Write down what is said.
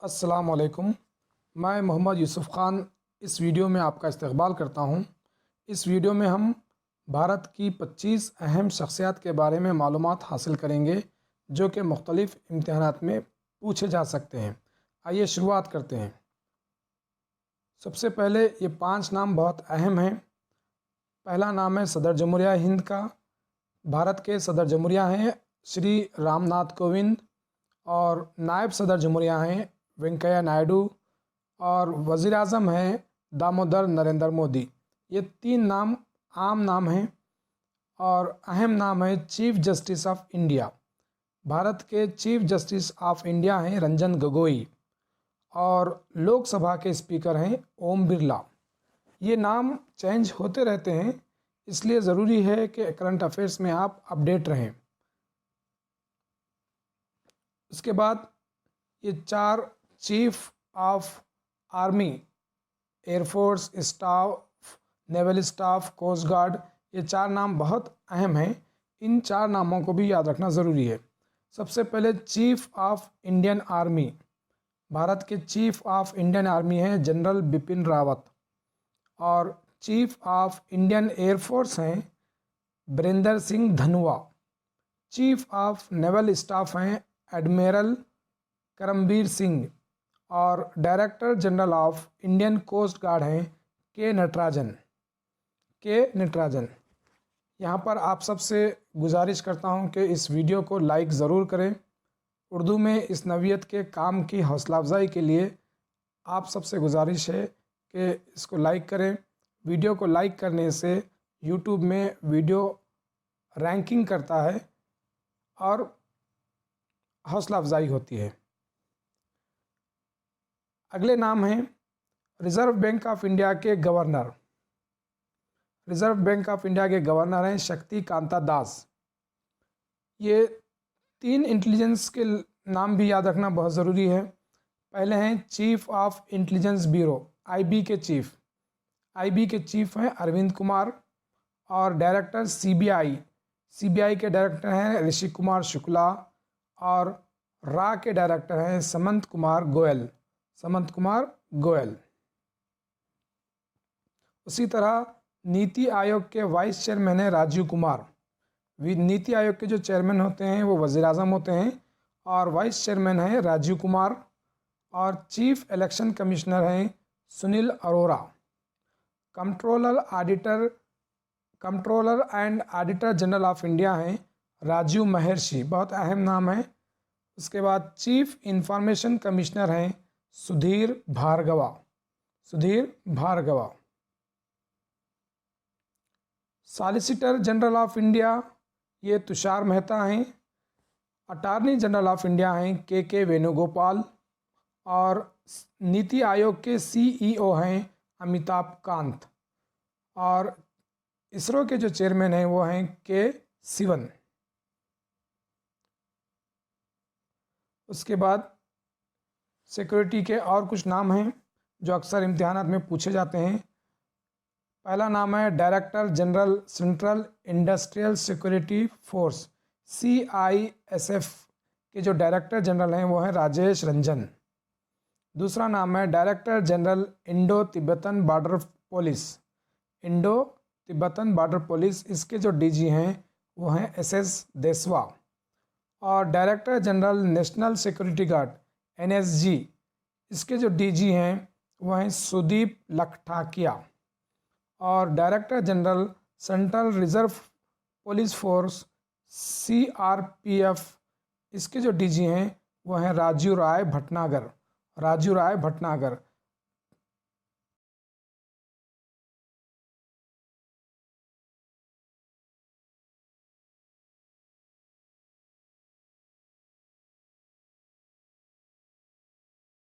अस्सलाम वालेकुम। मैं मोहम्मद यूसुफ़ ख़ान इस वीडियो में आपका इस्तक़बाल करता हूँ। इस वीडियो में हम भारत की 25 अहम शख्सियात के बारे में मालूमात हासिल करेंगे जो कि मुख्तलिफ़ इम्तिहानात में पूछे जा सकते हैं। आइए शुरुआत करते हैं। सबसे पहले ये 5 नाम बहुत अहम हैं। पहला नाम है सदर जमहूरिया हिंद का। भारत के सदर जमहूरिया हैं श्री रामनाथ कोविंद और नायब सदर जमहूरिया हैं वेंकैया नायडू और वज़ीर आज़म हैं दामोदर नरेंद्र मोदी। ये 3 नाम आम नाम हैं और अहम नाम है chief justice of India. Bharat के चीफ़ जस्टिस ऑफ इंडिया हैं रंजन गोगोई और लोकसभा के स्पीकर हैं ओम बिरला। ये नाम चेंज होते रहते हैं, इसलिए ज़रूरी है कि करंट अफेयर्स में आप अपडेट रहें। उसके बाद ये 4 chief of army, air force, staff, naval staff, coast guard, ये 4 नाम बहुत अहम हैं। इन 4 नामों को भी याद रखना ज़रूरी है। सबसे पहले chief of Indian army. Bharat के चीफ ऑफ इंडियन आर्मी हैं जनरल बिपिन रावत और चीफ ऑफ इंडियन एयरफोर्स हैं Birender Singh Dhanoa. Chief of naval staff हैं एडमिरल करमबीर सिंह और director general of Indian coast guard हैं के नटराजन। यहाँ पर आप सबसे गुजारिश करता हूँ कि इस वीडियो को लाइक ज़रूर करें। उर्दू में इस नवीयत के काम की हौसला अफजाई के लिए आप सबसे गुजारिश है कि इसको लाइक करें। वीडियो को लाइक करने से यूट्यूब में वीडियो रैंकिंग करता है और हौसला अफजाई होती है। अगले नाम हैं रिज़र्व बैंक ऑफ इंडिया के governor. Reserve bank of India के गवर्नर हैं शक्ति कांता दास। ये 3 इंटेलिजेंस के नाम भी याद रखना बहुत ज़रूरी है। पहले हैं chief of intelligence bureau, IB के चीफ। आईबी के चीफ हैं अरविंद कुमार और डायरेक्टर सीबीआई के डायरेक्टर हैं ऋषि कुमार शुक्ला और रा के डायरेक्टर हैं समंत कुमार गोयल। उसी तरह नीति आयोग के वाइस चेयरमैन हैं राजीव कुमार। नीति आयोग के जो चेयरमैन होते हैं वो वज़ीर आज़म होते हैं और वाइस चेयरमैन हैं राजीव कुमार। और चीफ इलेक्शन कमिश्नर हैं Sunil Arora. Controller and auditor general of India हैं राजीव महर्षि, बहुत अहम नाम है। उसके बाद चीफ इंफॉर्मेशन कमिश्नर हैं Sudhir Bhargava. Solicitor general of India ये तुषार मेहता हैं। अटॉर्नी जनरल ऑफ इंडिया हैं के वेणुगोपाल और नीति आयोग के सीईओ हैं अमिताभ कांत और इसरो के जो चेयरमैन हैं वो हैं के सिवन। उसके बाद सिक्योरिटी के और कुछ नाम हैं जो अक्सर इम्तिहानात में पूछे जाते हैं। पहला नाम है director general central industrial security force, CISF के जो डायरेक्टर जनरल हैं वो हैं राजेश रंजन। दूसरा नाम है director general Indo Tibetan border police, इसके जो डीजी हैं वो हैं SS देसवा। और director general national security guard NSG, इसके जो डीजी हैं वो हैं सुदीप लखठाकिया। और director general central reserve police force CRPF, इसके जो डीजी हैं वो हैं राजीव राय भटनागर।